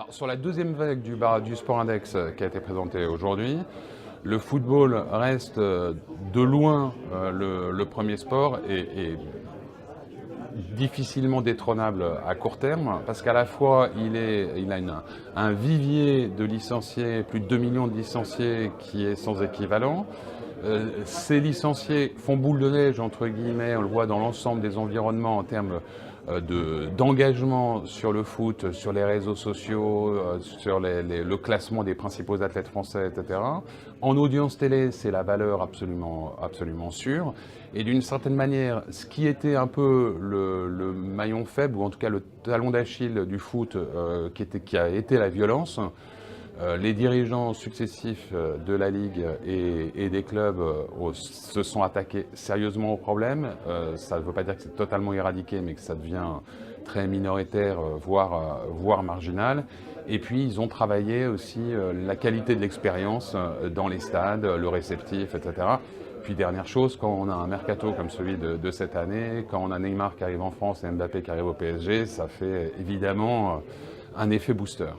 Alors, sur la deuxième vague du Sport Index qui a été présentée aujourd'hui, le football reste de loin le premier sport et difficilement détrônable à court terme, parce qu'à la fois il a un vivier de licenciés, plus de 2 millions de licenciés qui est sans équivalent. Ces licenciés font boule de neige, entre guillemets, on le voit dans l'ensemble des environnements en termes d'engagement sur le foot, sur les réseaux sociaux, sur le classement des principaux athlètes français, etc. En audience télé, c'est la valeur absolument sûre. Et d'une certaine manière, ce qui était un peu le maillon faible, ou en tout cas le talon d'Achille du foot, qui a été la violence, les dirigeants successifs de la Ligue et des clubs se sont attaqués sérieusement au problème. Ça ne veut pas dire que c'est totalement éradiqué, mais que ça devient très minoritaire, voire marginal. Et puis ils ont travaillé aussi la qualité de l'expérience dans les stades, le réceptif, etc. Puis dernière chose, quand on a un mercato comme celui de cette année, quand on a Neymar qui arrive en France et Mbappé qui arrive au PSG, ça fait évidemment un effet booster.